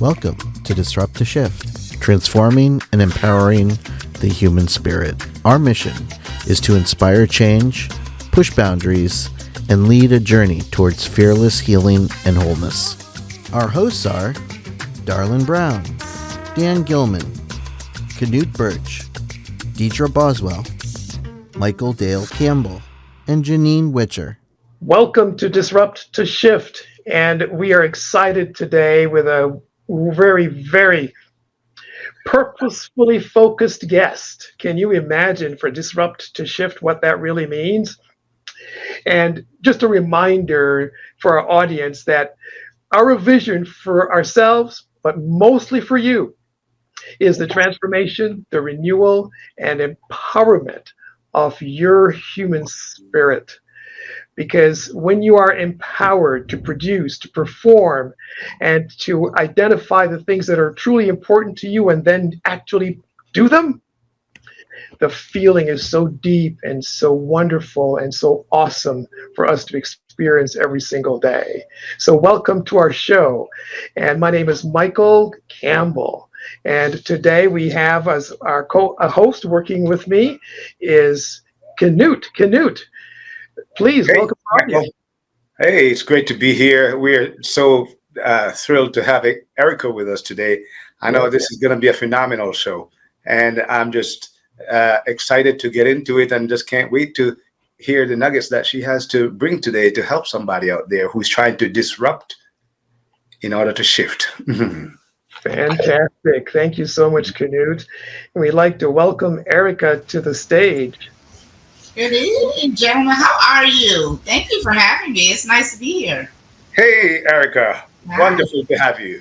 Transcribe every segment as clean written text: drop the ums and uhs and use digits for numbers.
Welcome to Disrupt to Shift, transforming and empowering the human spirit. Our mission is to inspire change, push boundaries, and lead a journey towards fearless healing and wholeness. Our hosts are Darlene Brown, Dan Gilman, Knut Birch, Deidre Boswell, Michael Dale Campbell, and Janine Witcher. Welcome to Disrupt to Shift. And we are excited today with a very purposefully focused guest. Can you imagine for Disrupt to Shift what that really means? And just a reminder for our audience that our vision for ourselves, but mostly for you, is the transformation, the renewal, and empowerment of your human spirit. Because when you are empowered to produce, to perform, and to identify the things that are truly important to you and then actually do them, the feeling is so deep and so wonderful and so awesome for us to experience every single day. So, welcome to our show. And my name is Michael Campbell. And today we have as our host working with me is Knut. Knut, please Hey, welcome our Michael. audience. Hey, it's great to be here. We're so thrilled to have Erica with us today. I know this is going to be a phenomenal show, and I'm just excited to get into it and just can't wait to hear the nuggets that she has to bring today to help somebody out there who's trying to disrupt in order to shift. Fantastic. Thank you so much, Knut. And we'd like to welcome Erica to the stage. Good evening, gentlemen. How are you? Thank you for having me. It's nice to be here. Hey, Erica. Hi. Wonderful to have you.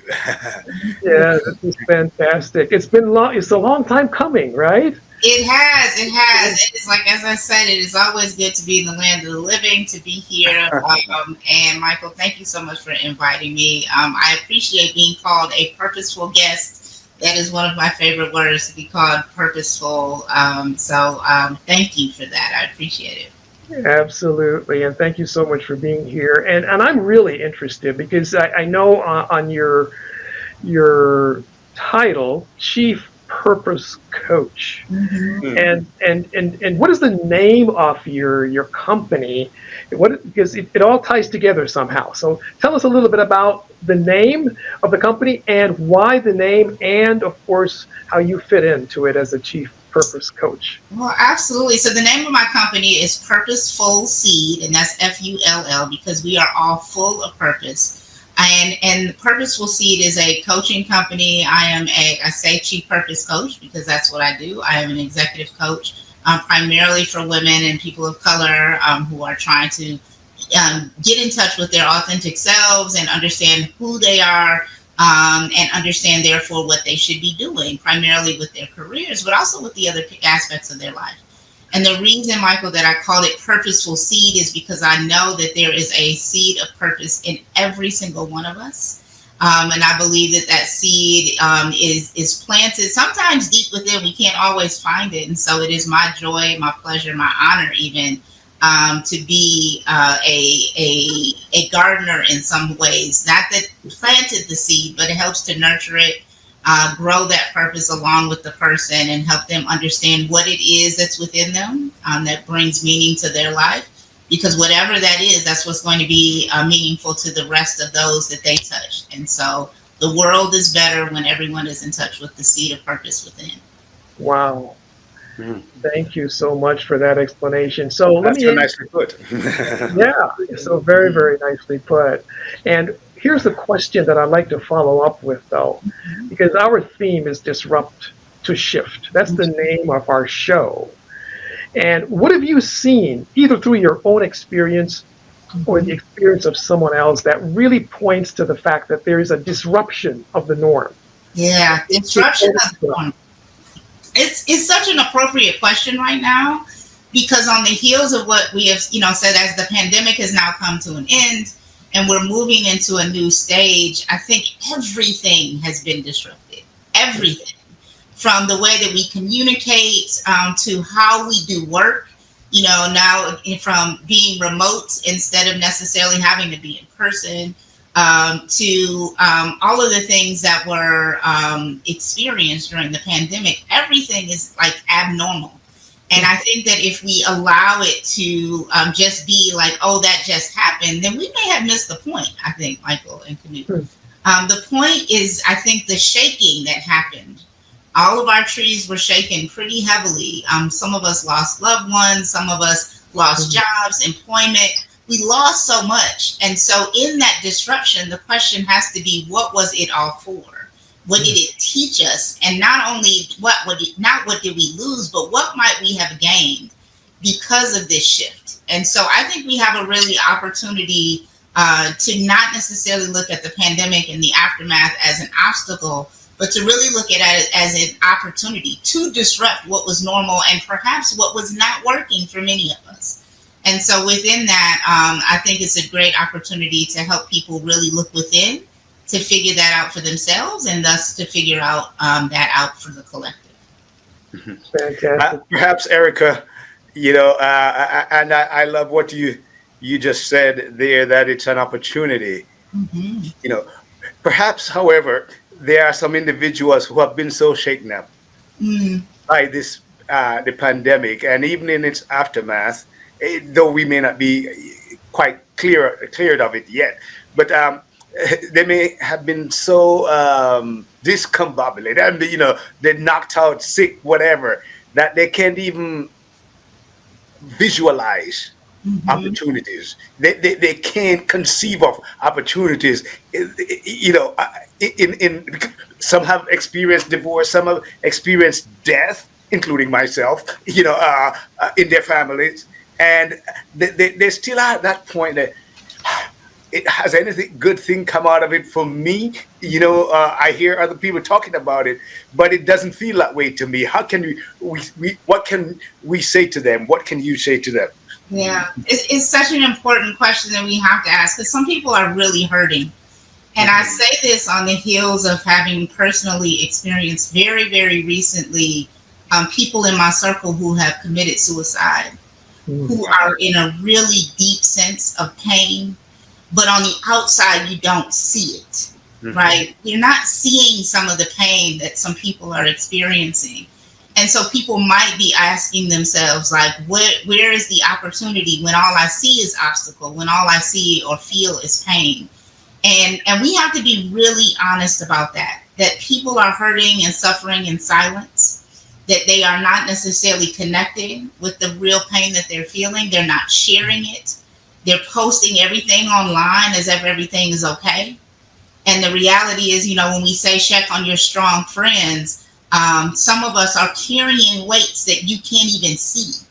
Yeah, this is fantastic. It's been long. It's a long time coming, right? It has. It has. It is like, as I said, it is always good to be in the land of the living, to be here. And Michael, thank you so much for inviting me. I appreciate being called a purposeful guest. That is one of my favorite words, to be called purposeful. So thank you for that. I appreciate it. Absolutely. And thank you so much for being here. And I'm really interested because I know on your title, Chief Purpose Coach. Mm-hmm. And what is the name of your company? Because it all ties together somehow. So tell us a little bit about the name of the company and why the name, and of course how you fit into it as a Chief Purpose Coach. Well, absolutely. So the name of my company is Purposeful Seed, and that's FULL, because we are all full of purpose. And Purposeful Seed is a coaching company. I say Chief Purpose Coach because that's what I do. I am an executive coach, primarily for women and people of color who are trying to get in touch with their authentic selves and understand who they are, and understand therefore what they should be doing, primarily with their careers, but also with the other aspects of their life. And the reason, Michael, that I called it Purposeful Seed is because I know that there is a seed of purpose in every single one of us. And I believe that seed is planted sometimes deep within. We can't always find it. And so it is my joy, my pleasure, my honor even to be a gardener in some ways. Not that planted the seed, but it helps to nurture it, grow that purpose along with the person, and help them understand what it is that's within them that brings meaning to their life. Because whatever that is, that's what's going to be meaningful to the rest of those that they touch. And so the world is better when everyone is in touch with the seed of purpose within. Wow. Thank you so much for that explanation. So That's so nicely put. Yeah, so very nicely put. And here's a question that I'd like to follow up with, though, because our theme is Disrupt to Shift. That's the name of our show. And what have you seen, either through your own experience or the experience of someone else, that really points to the fact that there is a disruption of the norm? Yeah, disruption of the norm. It's such an appropriate question right now, because on the heels of what we have, said, as the pandemic has now come to an end and we're moving into a new stage, I think everything has been disrupted. Everything. From the way that we communicate to how we do work, now from being remote instead of necessarily having to be in person, to all of the things that were experienced during the pandemic, everything is like abnormal. And I think that if we allow it to just be like, oh, that just happened, then we may have missed the point, I think, Michael and Canute. The point is, I think, the shaking that happened. All of our trees were shaken pretty heavily. Some of us lost loved ones. Some of us lost jobs, employment. We lost so much. And so in that disruption, the question has to be, what was it all for? What did it teach us? And not only what did we lose, but what might we have gained because of this shift? And so I think we have a really opportunity to not necessarily look at the pandemic and the aftermath as an obstacle, but to really look at it as an opportunity to disrupt what was normal and perhaps what was not working for many of us. And so within that, I think it's a great opportunity to help people really look within, to figure that out for themselves, and thus to figure out that out for the collective. Fantastic. Perhaps, Erica, I love what you just said there, that it's an opportunity. Perhaps, however, there are some individuals who have been so shaken up by this the pandemic, and even in its aftermath, though we may not be quite cleared of it yet, but they may have been so discombobulated, and they're knocked out, sick, whatever, that they can't even visualize opportunities. They can't conceive of opportunities. In some have experienced divorce, some have experienced death, including myself. In their families, and they still are at that point that has anything good thing come out of it for me? I hear other people talking about it, but it doesn't feel that way to me. How can what can we say to them? What can you say to them? Yeah, it's such an important question that we have to ask, because some people are really hurting. And I say this on the heels of having personally experienced very, very recently people in my circle who have committed suicide, who are in a really deep sense of pain, but on the outside, you don't see it, right? You're not seeing some of the pain that some people are experiencing. And so people might be asking themselves, like, where is the opportunity when all I see is obstacle, when all I see or feel is pain? And we have to be really honest about that people are hurting and suffering in silence, that they are not necessarily connecting with the real pain that they're feeling. They're not sharing it. They're posting everything online as if everything is okay. And the reality is, when we say check on your strong friends, some of us are carrying weights that you can't even see,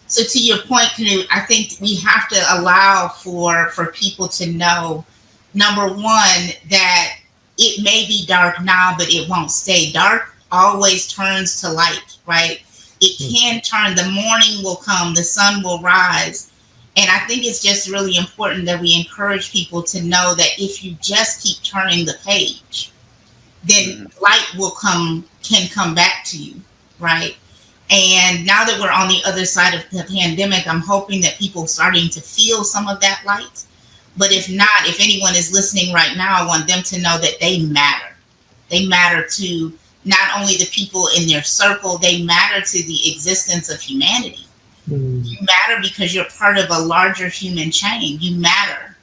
So to your point, Knut, I think we have to allow for people to know, number one, that it may be dark now, but it won't stay dark. Always turns to light, right? It can turn. The morning will come, the sun will rise. And I think it's just really important that we encourage people to know that if you just keep turning the page, then light can come back to you, right? And now that we're on the other side of the pandemic, I'm hoping that people are starting to feel some of that light. But if not, if anyone is listening right now, I want them to know that they matter. They matter to not only the people in their circle, they matter to the existence of humanity. You matter because you're part of a larger human chain. You matter.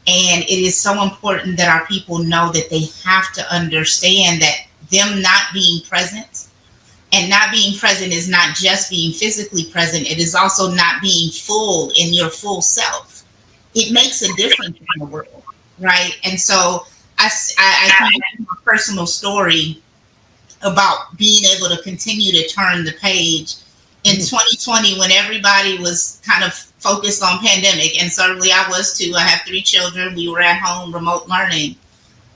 And it is so important that our people know that they have to understand that them not being present, and not being present is not just being physically present. It is also not being full in your full self. It makes a difference in the world, right? And so I think a personal story about being able to continue to turn the page in 2020, when everybody was kind of focused on pandemic, and certainly I was too. I have 3 children. We were at home, remote learning.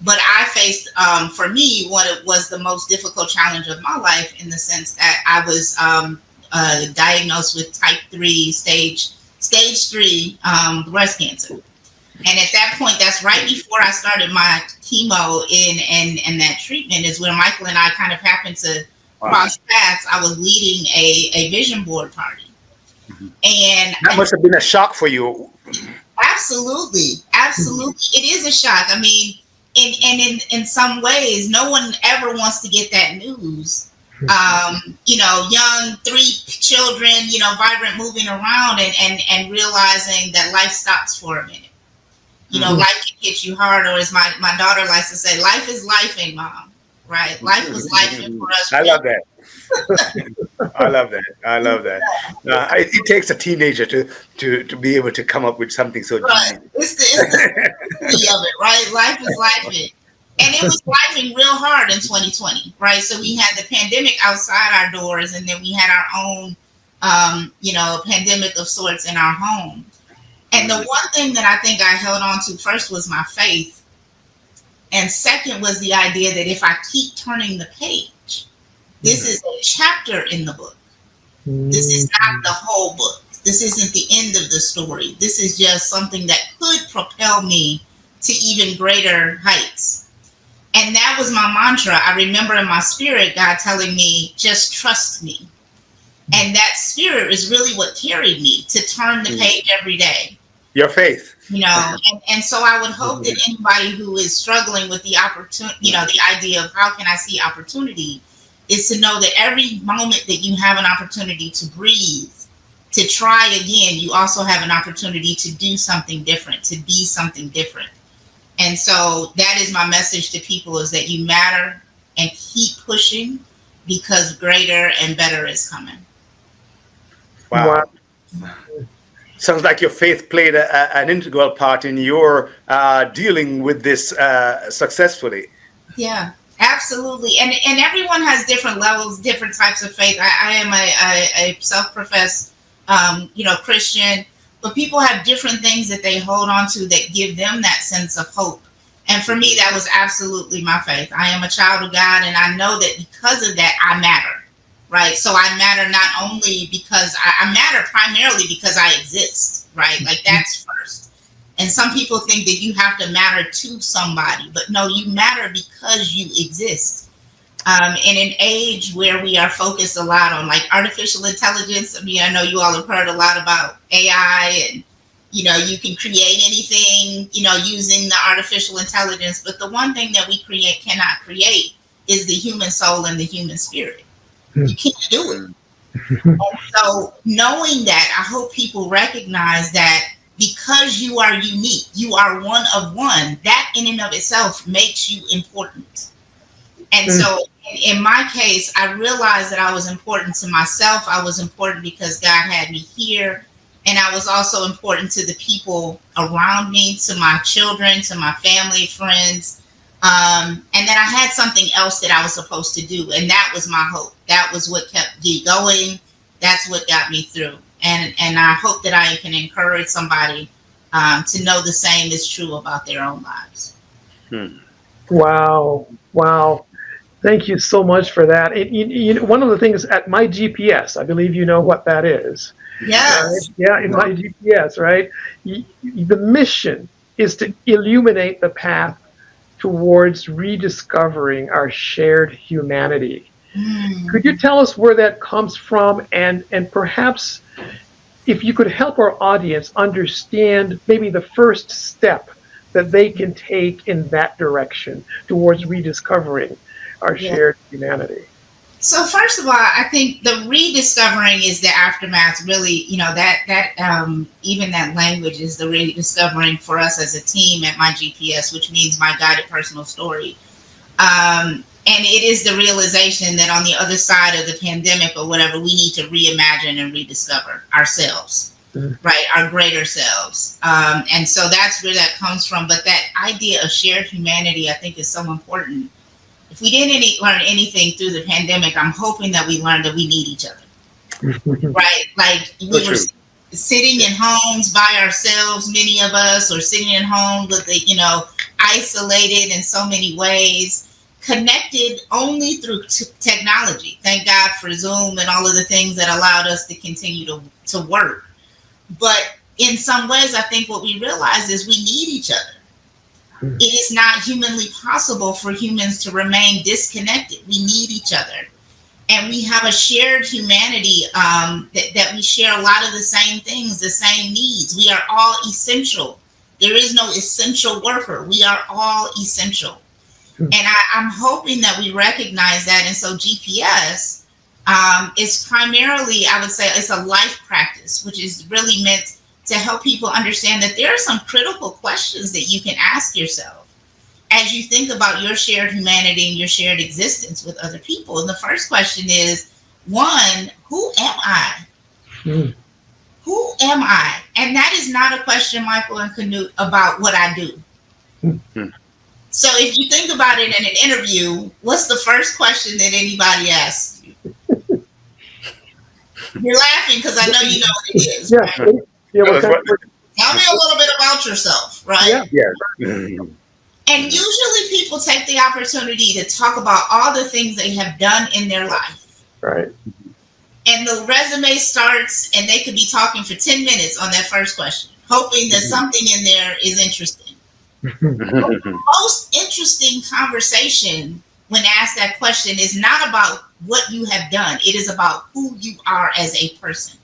But I faced, for me, what was the most difficult challenge of my life, in the sense that I was diagnosed with type 3, stage 3 breast cancer. And at that point, that's right before I started my chemo and that treatment, is where Michael and I kind of happened to cross paths. I was leading a vision board party. And that must have been a shock for you. Absolutely. Absolutely. It is a shock. I mean, in some ways, no one ever wants to get that news. Young, 3 children, vibrant, moving around and realizing that life stops for a minute. Life can hit you hard, or as my daughter likes to say, life is lifing, mom. Right? Life was lifing for us. I love that. I love that. I love that. It takes a teenager to be able to come up with something so right. genius. It's the beauty of it, right? Life is lifing. And it was lifing real hard in 2020, right? So we had the pandemic outside our doors, and then we had our own, pandemic of sorts in our home. And the one thing that I think I held on to first was my faith. And second was the idea that if I keep turning the page, this is a chapter in the book. This is not the whole book. This isn't the end of the story. This is just something that could propel me to even greater heights. And that was my mantra. I remember in my spirit, God telling me, just trust me. And that spirit is really what carried me to turn the page every day. Your faith. And so I would hope that anybody who is struggling with the opportunity, the idea of how can I see opportunity, is to know that every moment that you have an opportunity to breathe, to try again, you also have an opportunity to do something different, to be something different. And so that is my message to people, is that you matter and keep pushing, because greater and better is coming. Wow. Sounds like your faith played an integral part in your dealing with this successfully. Yeah, absolutely. And everyone has different levels, different types of faith. I am a self-professed, Christian, but people have different things that they hold on to that give them that sense of hope. And for me, that was absolutely my faith. I am a child of God, and I know that because of that, I matter. Right. So I matter not only because I matter primarily because I exist. Right. Like that's first. And some people think that you have to matter to somebody, but no, you matter because you exist. In an age where we are focused a lot on like artificial intelligence. I mean, I know you all have heard a lot about AI, and, you can create anything, using the artificial intelligence. But the one thing that we cannot create is the human soul and the human spirit. You can't do it. And so knowing that, I hope people recognize that because you are unique, you are one of one, that in and of itself makes you important. And so in my case, I realized that I was important to myself. I was important because God had me here. And I was also important to the people around me, to my children, to my family, friends. And then I had something else that I was supposed to do. And that was my hope. That was what kept me going. That's what got me through. And I hope that I can encourage somebody to know the same is true about their own lives. Wow. Thank you so much for that. One of the things at my GPS, I believe you know what that is. Yes. Yeah, in my GPS, right? The mission is to illuminate the path towards rediscovering our shared humanity. Could you tell us where that comes from, and perhaps if you could help our audience understand maybe the first step that they can take in that direction towards rediscovering our shared humanity? So first of all, I think the rediscovering is the aftermath. Really, that even that language is the rediscovering for us as a team at my GPS, which means my guided personal story. And it is the realization that on the other side of the pandemic or whatever, we need to reimagine and rediscover ourselves, right? Our greater selves. And so that's where that comes from. But that idea of shared humanity, I think, is so important. If we didn't learn anything through the pandemic, I'm hoping that we learned that we need each other, right? Like we were sitting in homes by ourselves, many of us, or sitting in homes with isolated in so many ways, connected only through technology. Thank God for Zoom and all of the things that allowed us to continue to work. But in some ways, I think what we realize is we need each other. It is not humanly possible for humans to remain disconnected. We need each other. And we have a shared humanity that we share a lot of the same things, the same needs. We are all essential There is no essential worker. We are all essential. And I'm hoping that we recognize that. And so GPS is primarily, I would say, it's a life practice, which is really meant to help people understand that there are some critical questions that you can ask yourself as you think about your shared humanity and your shared existence with other people. And the first question is, one, who am I? Mm. Who am I? And that is not a question, Michael and Canute, about what I do. Mm. So if you think about it in an interview, what's the first question that anybody asks you? You're laughing because I know you know what it is, Yeah. right? Yeah. What kind Tell me a little bit about yourself, right? Yeah. Yes. And usually people take the opportunity to talk about all the things they have done in their life. Right. And the resume starts, and they could be talking for 10 minutes on that first question, hoping that something in there is interesting. Most interesting conversation when asked that question is not about what you have done. It is about who you are as a person.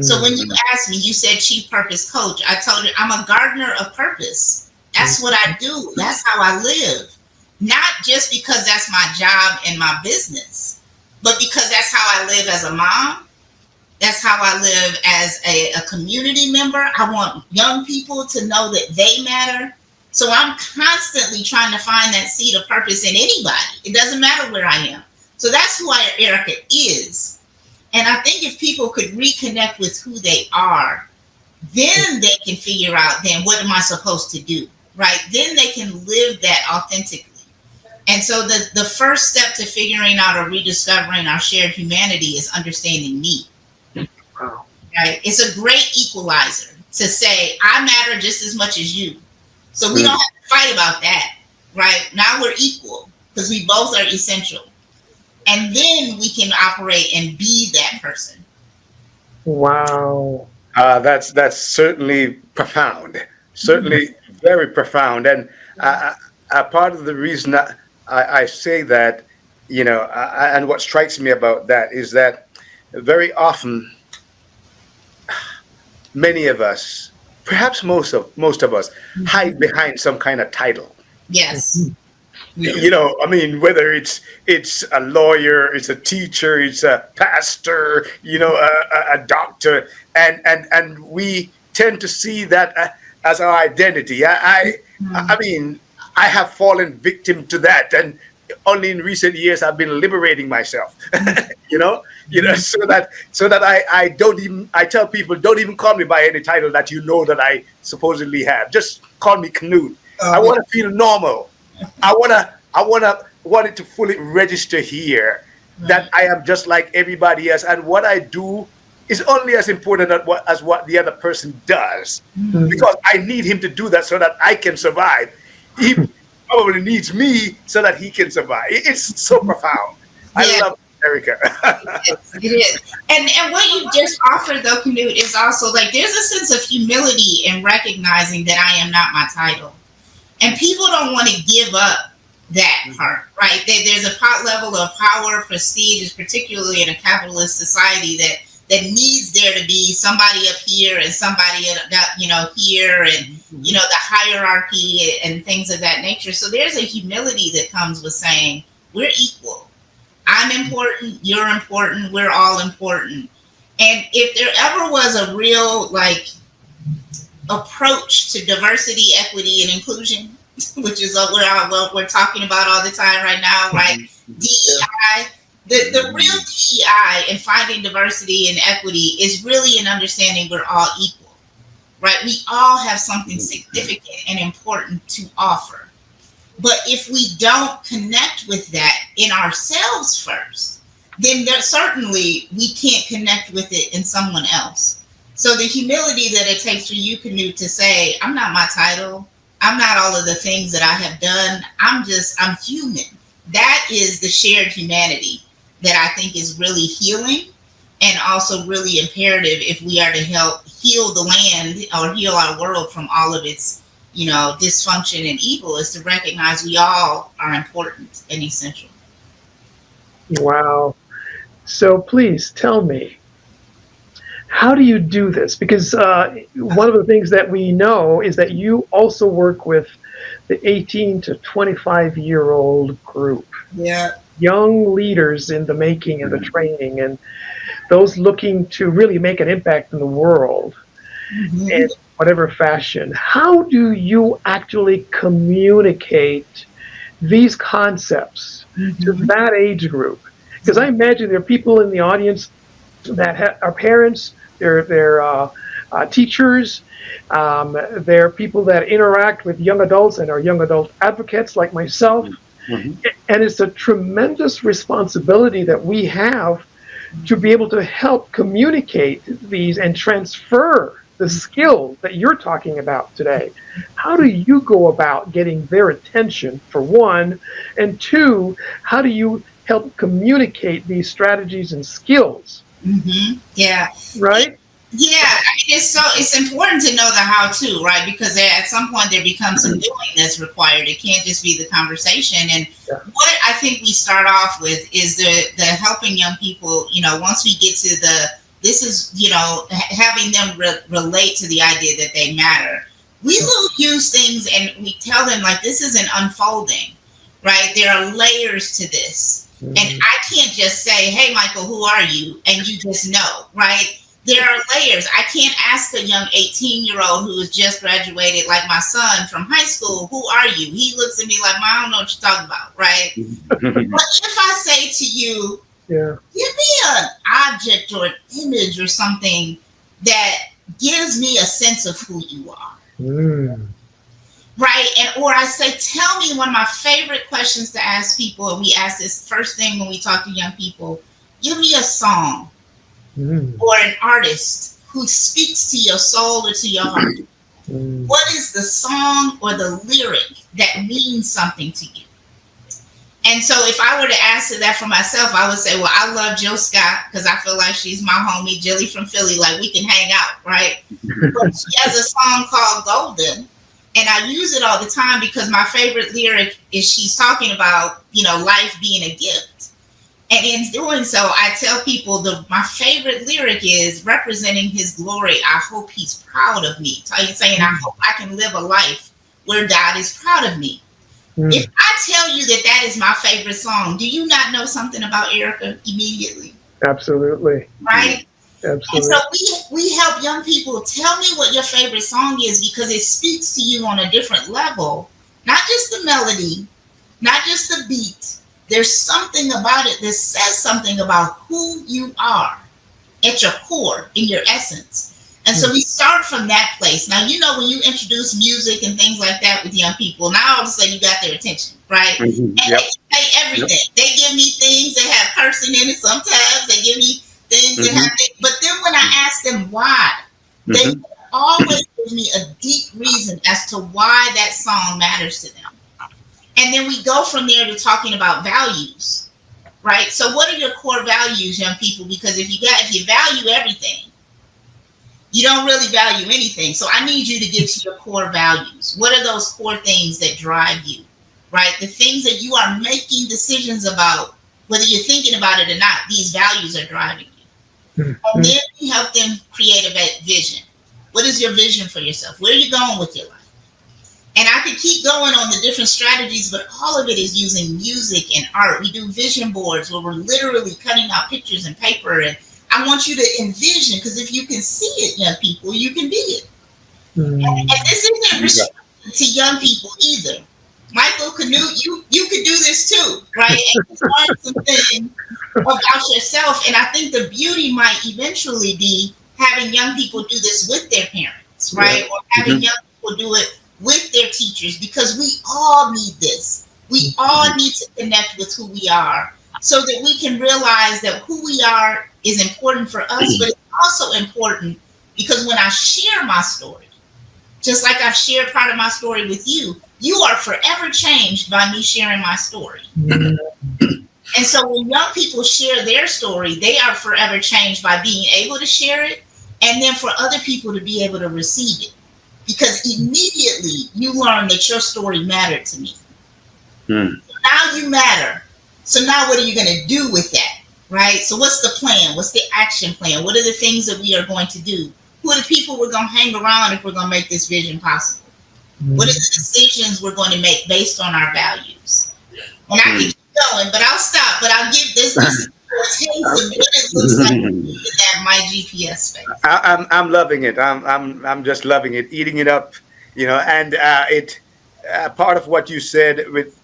So when you asked me, you said chief purpose coach. I told you I'm a gardener of purpose. That's what I do. That's how I live. Not just because that's my job and my business, but because that's how I live as a mom. That's how I live as a community member. I want young people to know that they matter. So I'm constantly trying to find that seed of purpose in anybody. It doesn't matter where I am. So that's who Erica is. And I think if people could reconnect with who they are, then they can figure out, then what am I supposed to do, right? Then they can live that authentically. And so the first step to figuring out or rediscovering our shared humanity is understanding me. Wow. Right? It's a great equalizer to say, I matter just as much as you. So we don't have to fight about that, right? Now we're equal because we both are essential. And then we can operate and be that person. Wow. That's certainly profound. Certainly very profound. And part of the reason I say that, and what strikes me about that is that very often, many of us, perhaps most of us, hide behind some kind of title. Yes. I mean, whether it's a lawyer, it's a teacher, it's a pastor, a doctor, and we tend to see that as our identity. I mean, I have fallen victim to that, and only in recent years I've been liberating myself. So that I don't even, I tell people, don't even call me by any title that that I supposedly have. Just call me Canute. I want to feel normal. I want it to fully register here that I am just like everybody else, and what I do is only as important as what the other person does, because I need him to do that so that I can survive. He probably needs me so that he can survive. It's so profound. I love Erica. It is. And what you just offered though, Canute, is also like there's a sense of humility in recognizing that I am not my title. And people don't want to give up that part, right? There's a level of power, prestige, particularly in a capitalist society that needs there to be somebody up here and somebody here, and the hierarchy and things of that nature. So there's a humility that comes with saying we're equal. I'm important, you're important, we're all important. And if there ever was a real approach to diversity, equity, and inclusion, which is what we're talking about all the time right now, right? DEI. The real DEI in finding diversity and equity is really an understanding we're all equal, right? We all have something significant and important to offer. But if we don't connect with that in ourselves first, then certainly we can't connect with it in someone else. So the humility that it takes for you, Canute, to say, I'm not my title. I'm not all of the things that I have done. I'm human. That is the shared humanity that I think is really healing and also really imperative if we are to help heal the land or heal our world from all of its, dysfunction and evil, is to recognize we all are important and essential. Wow. So please tell me, How do you do this? Because one of the things that we know is that you also work with the 18 to 25-year-old group, Yeah. young leaders in the making and the training, and those looking to really make an impact in the world Mm-hmm. in whatever fashion. How do you actually communicate these concepts to Mm-hmm. that age group? Because I imagine there are people in the audience that are parents, they're teachers, they're people that interact with young adults and are young adult advocates like myself. Mhm. And it's a tremendous responsibility that we have to be able to help communicate these and transfer the skills that you're talking about today. How do you go about getting their attention, for one? And two, how do you help communicate these strategies and skills? Mm-hmm. Yeah. Right? Yeah, I mean, it's important to know the how to, right? Because at some point there becomes some doing that's required. It can't just be the conversation. And Yeah. what I think we start off with is the helping young people. Once we get to this is having them relate to the idea that they matter. We will use things and we tell them like this is an unfolding, right? There are layers to this, and I can't just say, "Hey, Michael, who are you?" and you just know, right? There are layers. I can't ask a young 18-year-old who has just graduated, like my son from high school, who are you? He looks at me like, I don't know what you're talking about, right? But if I say to you, Yeah. give me an object or an image or something that gives me a sense of who you are, Mm. right? And or I say, tell me one of my favorite questions to ask people, and we ask this first thing when we talk to young people, give me a song Mm. or an artist who speaks to your soul or to your heart. Mm. What is the song or the lyric that means something to you? And so if I were to answer that for myself, I would say, well, I love Jill Scott because I feel like she's my homie, Jilly from Philly, like we can hang out, right? But she has a song called Golden, and I use it all the time because my favorite lyric is she's talking about, life being a gift. And in doing so, I tell people my favorite lyric is representing his glory. I hope he's proud of me. Saying, I hope I can live a life where God is proud of me. If I tell you that is my favorite song, do you not know something about Erica immediately? Absolutely. Right? Absolutely. And so we help young people, tell me what your favorite song is because it speaks to you on a different level. Not just the melody, not just the beat. There's something about it that says something about who you are at your core, in your essence. And so we start from that place. Now, when you introduce music and things like that with young people, now all of a sudden you got their attention, right? And Yep. they say everything. Yep. They give me things that have cursing in it sometimes. They give me things that have things. But then when I ask them why, they always give me a deep reason as to why that song matters to them. And then we go from there to talking about values, right? So what are your core values, young people? Because if you value everything, you don't really value anything. So I need you to get to your core values. What are those core things that drive you, right? The things that you are making decisions about, whether you're thinking about it or not, these values are driving you. And then we help them create a vision. What is your vision for yourself? Where are you going with your life? And I could keep going on the different strategies, but all of it is using music and art. We do vision boards where we're literally cutting out pictures and paper. And I want you to envision, because if you can see it, young people, you can be it. And this isn't restricted to young people either. Michael Canute, you could do this too, right? And learn some things about yourself. And I think the beauty might eventually be having young people do this with their parents, right? Or having young people do it with their teachers, because we all need this. We all need to connect with who we are so that we can realize that who we are is important for us, but it's also important because when I share my story, just like I've shared part of my story with you, you are forever changed by me sharing my story. And so when young people share their story, they are forever changed by being able to share it, and then for other people to be able to receive it. Because immediately you learn that your story mattered to me. Now you matter. So now what are you going to do with that? right? So what's the plan? What's the action plan? What are the things that we are going to do? Who are the people we're going to hang around if we're going to make this vision possible? What are the decisions we're going to make based on our values? And I can keep going, but I'll stop. But I'll give this a taste of what it looks like in that my GPS space. I'm loving it. I'm just loving it, eating it up, and it part of what you said with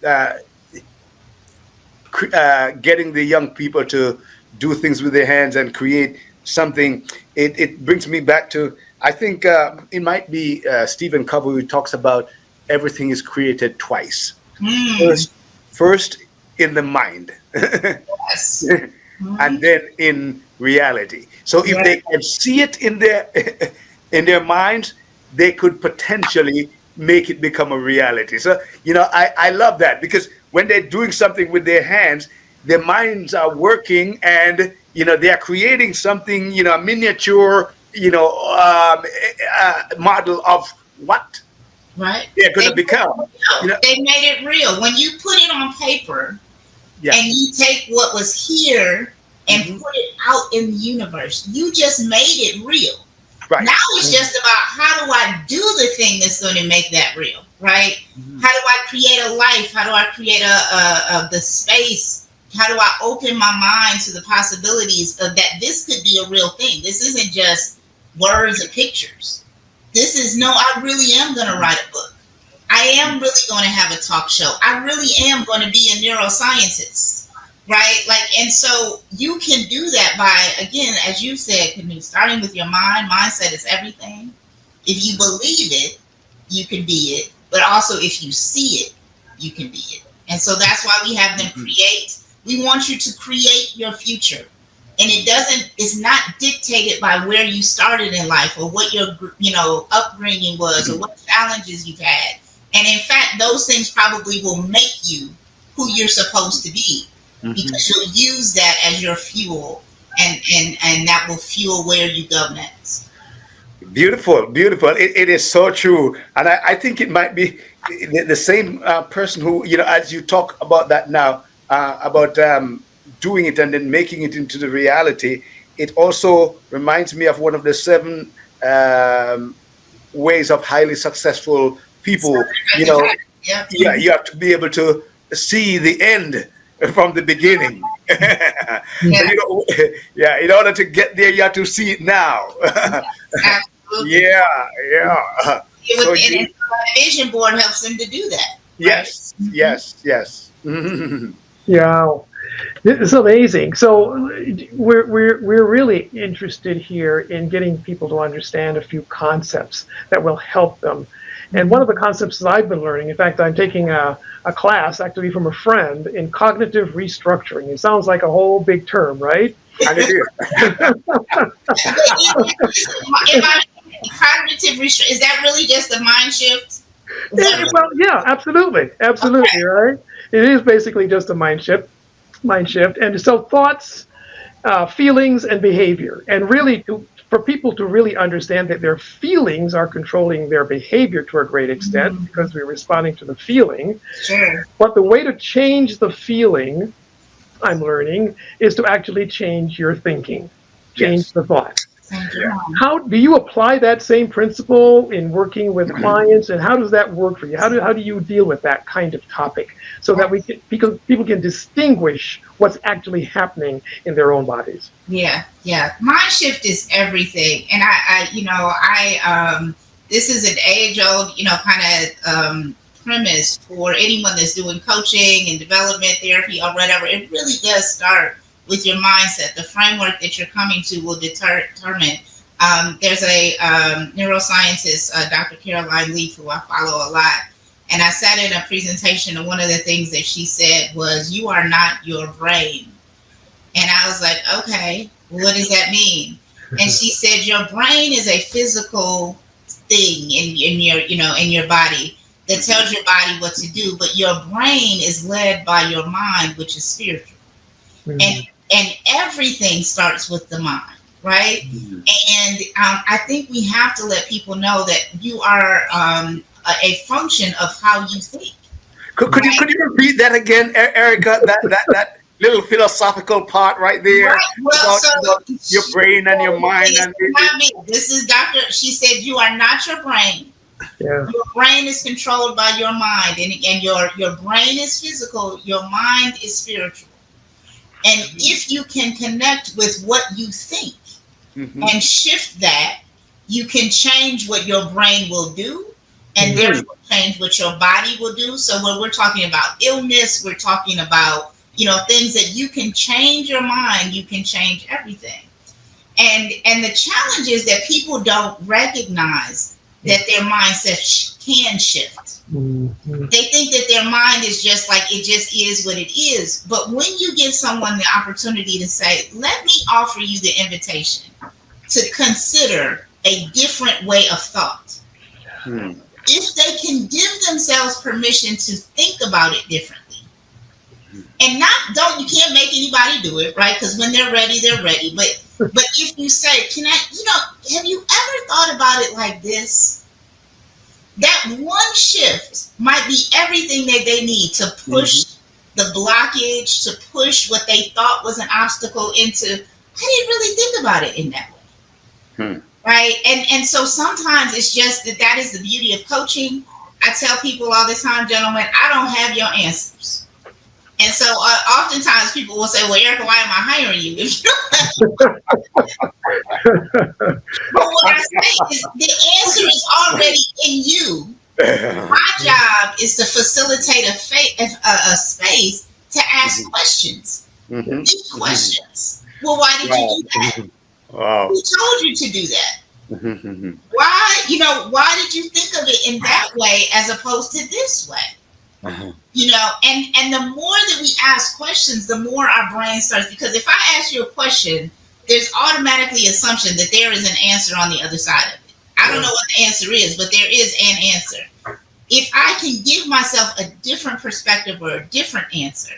getting the young people to do things with their hands and create something. It brings me back to, I think it might be Stephen Covey who talks about everything is created twice. First in the mind, Yes. and then in reality. So if they can see it in their minds, they could potentially make it become a reality. So I love that, because when they're doing something with their hands, their minds are working, and they are creating something, a miniature, model of what Right. they're going to become. They made it real. When you put it on paper, Yeah. and you take what was here and Mhm. put it out in the universe, you just made it real. Right. Now it's just about, how do I do the thing that's going to make that real, right? How do I create a life? How do I create the space? How do I open my mind to the possibilities of that this could be a real thing? This isn't just words and pictures. This is, no, I really am going to write a book. I am really going to have a talk show. I really am going to be a neuroscientist, right? Like, and so you can do that by, again, as you said, starting with your mind. Mindset is everything. If you believe it, you can be it. But also, if you see it, you can be it. And so that's why we have them create. We want you to create your future. And it's not dictated by where you started in life, or what your, upbringing was, or what challenges you've had. And in fact, those things probably will make you who you're supposed to be, because you'll use that as your fuel, and that will fuel where you go next. Beautiful, beautiful. It is so true. And I think it might be the same person who, as you talk about that now, about doing it and then making it into the reality, it also reminds me of one of the seven ways of highly successful people. Yeah. Yeah, you have to be able to see the end from the beginning. Yeah. Yeah, in order to get there, you have to see it now. Absolutely. Yeah. So And a vision board helps them to do that. yes, Right? yes. Yeah, it's amazing. So we're really interested here in getting people to understand a few concepts that will help them. And one of the concepts that I've been learning, in fact, I'm taking a class actually from a friend in cognitive restructuring. It sounds like a whole big term, right? And it is. Cognitive restrict, is that really just a mind shift? Well, yeah, absolutely, Okay. right? It is basically just a mind shift, and so thoughts, feelings, and behavior, and really for people to really understand that their feelings are controlling their behavior to a great extent, because we're responding to the feeling. Sure. But the way to change the feeling, I'm learning, is to actually change your thinking, change Yes. the thoughts. Thank you, Yeah. Mom. How do you apply that same principle in working with clients, and how does that work for you? How do you deal with that kind of topic, so that because people can distinguish what's actually happening in their own bodies? Yeah. Mind shift is everything. And this is an age old, kind of premise for anyone that's doing coaching and development therapy or whatever. It really does start with your mindset. The framework that you're coming to will determine. There's a neuroscientist, Dr. Caroline Leaf, who I follow a lot. And I sat in a presentation, and one of the things that she said was, "You are not your brain." And I was like, okay, what does that mean? And she said, your brain is a physical thing in your body that tells your body what to do, but your brain is led by your mind, which is spiritual. And everything starts with the mind, right? And I think we have to let people know that you are a function of how you think. Could you repeat that again, Erica? That little philosophical part right there Right. Well, so about your brain and your mind. this is And not me. This is Dr. She said you are not your brain. Yeah. Your brain is controlled by your mind, and your brain is physical, your mind is spiritual. And if you can connect with what you think Mhm. and shift that, you can change what your brain will do and therefore change what your body will do. So when we're talking about illness, we're talking about, things that you can change your mind, you can change everything. And the challenge is that people don't recognize that their mindset can shift. Mhm. They think that their mind is just like it just is what it is. But when you give someone the opportunity to say, let me offer you the invitation to consider a different way of thought, Hmm. if they can give themselves permission to think about it differently, and you can't make anybody do it, right? Because when they're ready, they're ready. But if you say, can I, have you ever thought about it like this? That one shift might be everything that they need to push the blockage, to push what they thought was an obstacle into, I didn't really think about it in that way. Hmm. Right. And so sometimes it's just that is the beauty of coaching. I tell people all the time, gentlemen, I don't have your answers. And so oftentimes people will say, well, Erica, why am I hiring you? But what I say is the answer is already in you. My job is to facilitate a space to ask questions. Mhm. Deep questions. Well, why did you do that? Wow. Who told you to do that? Mhm. Why did you think of it in that way as opposed to this way? Uh-huh. And the more that we ask questions, the more our brain starts, because if I ask you a question, there's automatically assumption that there is an answer on the other side of it. I don't know what the answer is, but there is an answer. If I can give myself a different perspective or a different answer,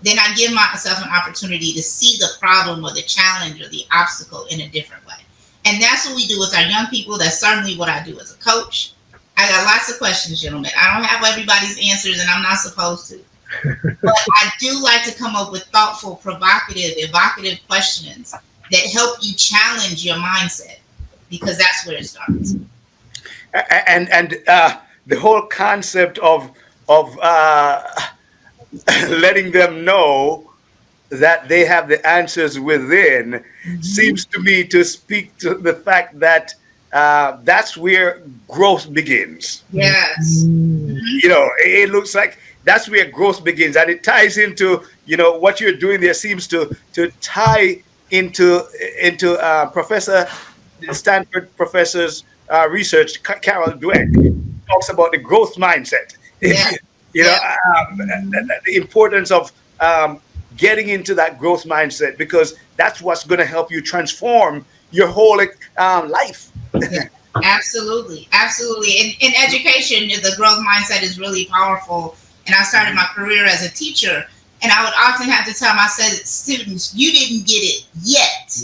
then I give myself an opportunity to see the problem or the challenge or the obstacle in a different way. And that's what we do with our young people. That's certainly what I do as a coach. I got lots of questions, gentlemen. I don't have everybody's answers, and I'm not supposed to. But I do like to come up with thoughtful, provocative, evocative questions that help you challenge your mindset, because that's where it starts. And the whole concept of letting them know that they have the answers within Mm-hmm. seems to me to speak to the fact that that's where growth begins. Yes. Mm-hmm. It looks like that's where growth begins, and it ties into what you're doing there seems to tie into Professor Stanford professor's research. Carol Dweck talks about the growth mindset. Yeah. you know, Yeah. um, Mm-hmm. the importance of getting into that growth mindset, because that's what's going to help you transform your whole life. Yeah, absolutely, absolutely. In education, the growth mindset is really powerful. And I started my career as a teacher, and I would often have to tell my students, "You didn't get it yet."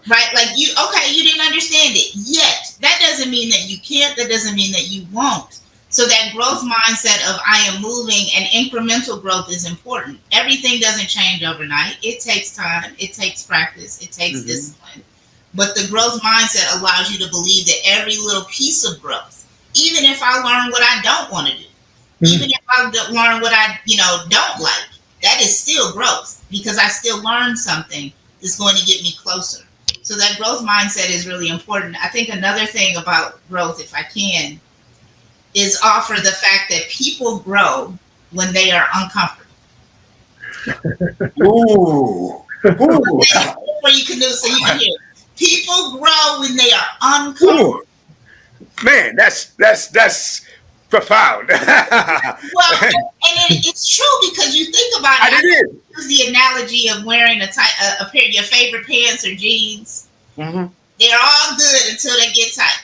Right? Like you didn't understand it yet. That doesn't mean that you can't. That doesn't mean that you won't. So that growth mindset of I am moving and incremental growth is important. Everything doesn't change overnight. It takes time. It takes practice. It takes discipline. But the growth mindset allows you to believe that every little piece of growth, even if I learn what I don't want to do, even if I learn what I don't like, that is still growth, because I still learned something that's going to get me closer. So that growth mindset is really important. I think another thing about growth, if I can, is offer the fact that people grow when they are uncomfortable. Ooh. Ooh. Where you can do so you can hear. People grow when they are uncomfortable. Ooh. Man, that's profound. Well, and it's true, because you think about it. And it is. Use the analogy of wearing a pair of your favorite pants or jeans. Mhm. They're all good until they get tight.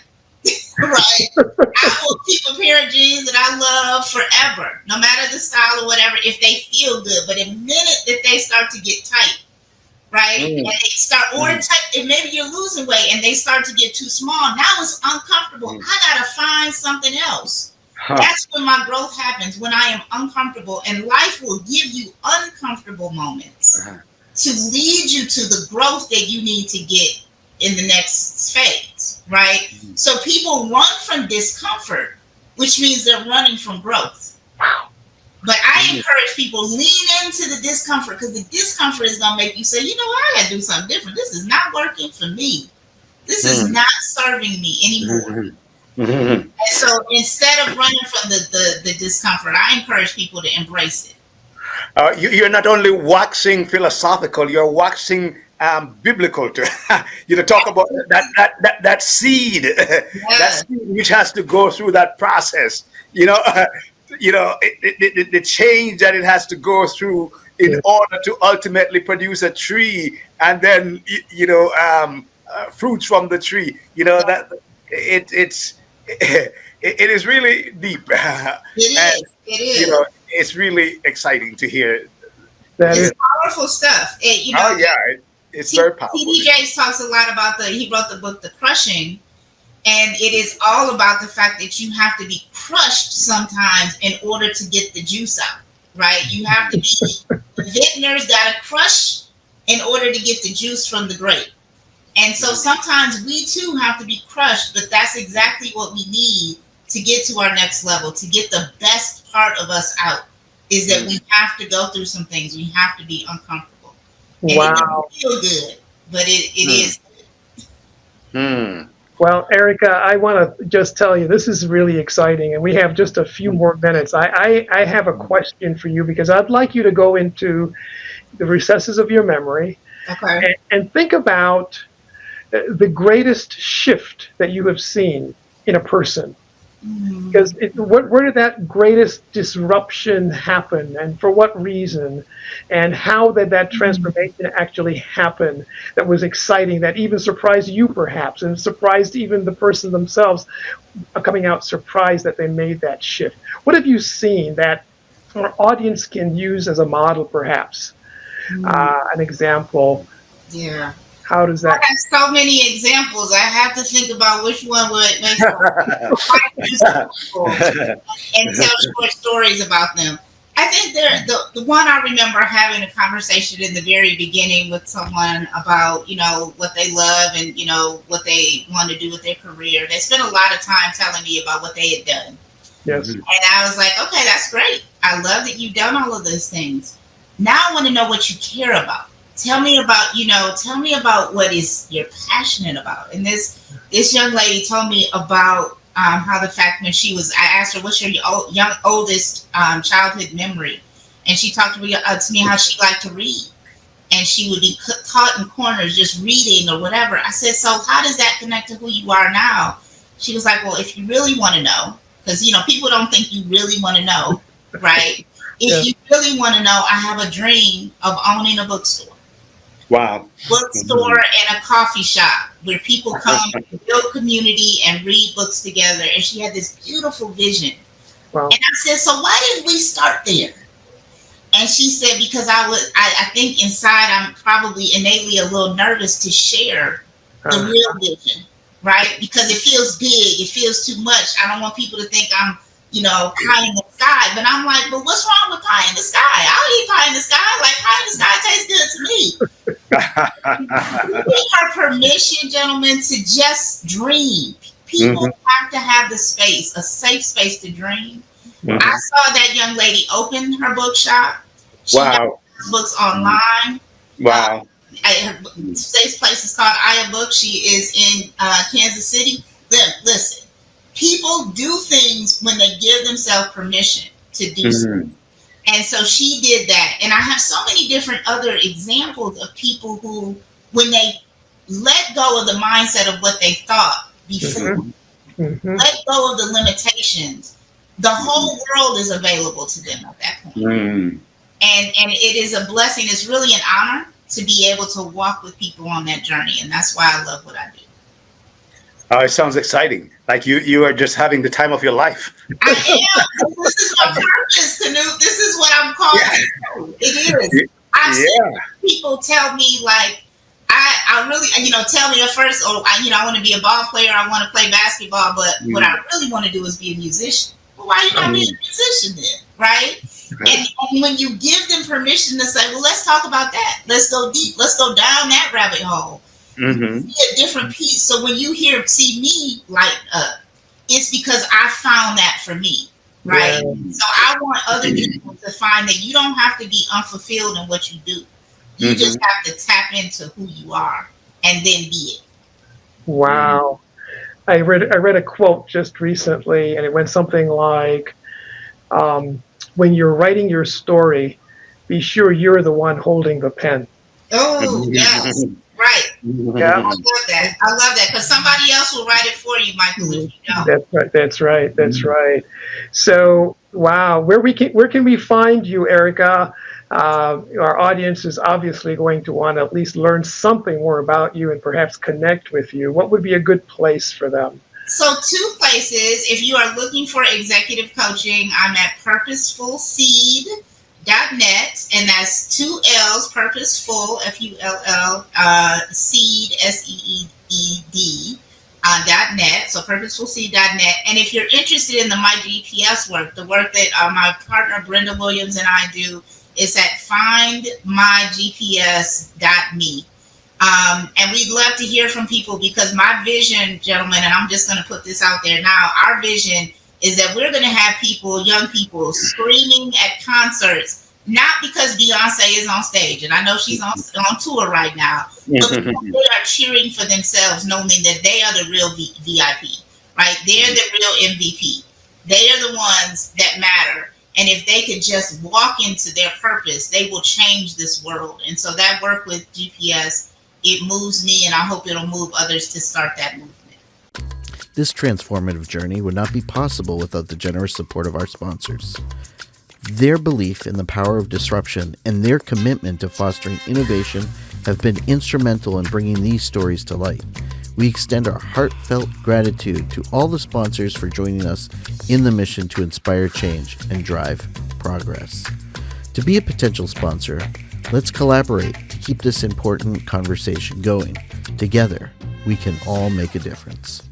Right? I will keep a pair of jeans that I love forever, no matter the style or whatever, if they feel good. But the minute that they start to get tight, right, and they start and maybe you're losing weight and they start to get too small. Now it's uncomfortable. I gotta find something else. Huh. That's when my growth happens, when I am uncomfortable, and life will give you uncomfortable moments Uh-huh. to lead you to the growth that you need to get in the next phase, right? Mhm. So people run from discomfort, which means they're running from growth. But I Mhm. encourage people lean into the discomfort, because the discomfort is gonna make you say, you know what, I gotta do something different. This is not working for me. This is Mhm. not serving me anymore. Mhm. Mhm. And so instead of running from the discomfort, I encourage people to embrace it. You're not only waxing philosophical, you're waxing biblical to talk about that seed that Yeah. seed which has to go through that process. The change that it has to go through in Yeah. order to ultimately produce a tree, and then fruits from the tree. That it is really deep. It And is. It you is. know it's really exciting to hear. That It's is. powerful stuff. Oh yeah, it's very powerful. TD Jakes talks a lot about he wrote the book The Crushing, and it is all about the fact that you have to be crushed sometimes in order to get the juice out, right? You have to be, the vintner's got to crush in order to get the juice from the grape. And so sometimes we too have to be crushed, but that's exactly what we need to get to our next level, to get the best part of us out, is that we have to go through some things. We have to be uncomfortable. And it Wow. doesn't feel good, but it Mm. is. Mm. Well, Erica, I want to just tell you this is really exciting, and we have just a few more minutes. I have a question for you because I'd like you to go into the recesses of your memory Okay. and think about the greatest shift that you have seen in a person. Mm. Because where did that greatest disruption happen, and for what reason, and how did that transformation actually happen? That was exciting, that even surprised you, perhaps, and surprised even the person themselves, coming out surprised that they made that shift. What have you seen that our audience can use as a model, perhaps, Mm. an example? Yeah. How does I that? have so many examples. I have to think about which one would make sense and tell short stories about them. I think the one I remember having a conversation in the very beginning with someone about, what they love and, what they want to do with their career. They spent a lot of time telling me about what they had done. Yes. And I was like, okay, that's great. I love that you've done all of those things. Now I want to know what you care about. Tell me about what is you're passionate about. And this young lady told me about how the fact when I asked her, what's your oldest childhood memory? And she talked to me how she liked to read. And she would be caught in corners just reading or whatever. I said, so how does that connect to who you are now? She was like, well, if you really want to know, because, people don't think you really want to know, right? If Yeah. you really want to know, I have a dream of owning a bookstore. Wow. Bookstore and a coffee shop where people come and build community and read books together. And she had this beautiful vision. Wow. And I said, so why didn't we start there? And she said, because I think inside I'm probably innately a little nervous to share the Uh, real vision, right? Because it feels big, it feels too much. I don't want people to think I'm, pie in the sky. But I'm like, but what's wrong with pie in the sky? I'll eat pie in the sky. Like, pie in the sky tastes good to me. Give her permission, gentlemen, to just dream. Mhm. People have to have the space, a safe space to dream. I Mhm. saw that young lady open her bookshop. She got Wow. books online. Uh, Wow. her safe place is called Aya Book. She is in Kansas City. Listen, people do things when they give themselves permission to do so. Mhm. And so she did that. And I have so many different other examples of people who, when they let go of the mindset of what they thought before, mhm, mhm. let go of the limitations, the whole world is available to them at that point. Mhm. And it is a blessing. It's really an honor to be able to walk with people on that journey. And that's why I love what I do. Oh, it sounds exciting. Like you are just having the time of your life. I am. This is my purpose, Canute. This is what I'm called Yeah. to do. It is. I've seen Yeah. people tell me, like, I really, tell me at first, I want to be a ball player. I want to play basketball. But what I Mm. really want to do is be a musician. Well, why are you not being a musician then, right? And when you give them permission to say, well, let's talk about that. Let's go deep. Let's go down that rabbit hole. Mm-hmm. See a different piece. So when you see me light up, it's because I found that for me, right? Yeah. So I want other people to find that you don't have to be unfulfilled in what you do. You just have to tap into who you are and then be it. Wow. I read a quote just recently, and it went something like, "When you're writing your story, be sure you're the one holding the pen." Oh, yes. Right. Yeah, I love that. I love that because somebody else will write it for you, Michael, if you don't. that's right. That's right. That's right. So, wow, where can we find you, Erica? Our audience is obviously going to want to at least learn something more about you and perhaps connect with you. What would be a good place for them? So 2 places. If you are looking for executive coaching, I'm at purposefulseed.net, and that's 2 L's, purposeful, FULL, seed, SEED, .net. So purposefulseed.net. And if you're interested in the My GPS work, the work that my partner Brenda Williams and I do, is at findmygps.me. And we'd love to hear from people because my vision, gentlemen, and I'm just going to put this out there now, our vision is that we're going to have people, young people, screaming at concerts, not because Beyonce is on stage, and I know she's on tour right now, but they are cheering for themselves, knowing that they are the real VIP, right? They're the real MVP. They are the ones that matter. And if they could just walk into their purpose, they will change this world. And so that work with GPS, it moves me, and I hope it'll move others to start that movement. This transformative journey would not be possible without the generous support of our sponsors. Their belief in the power of disruption and their commitment to fostering innovation have been instrumental in bringing these stories to light. We extend our heartfelt gratitude to all the sponsors for joining us in the mission to inspire change and drive progress. To be a potential sponsor, let's collaborate to keep this important conversation going. Together, we can all make a difference.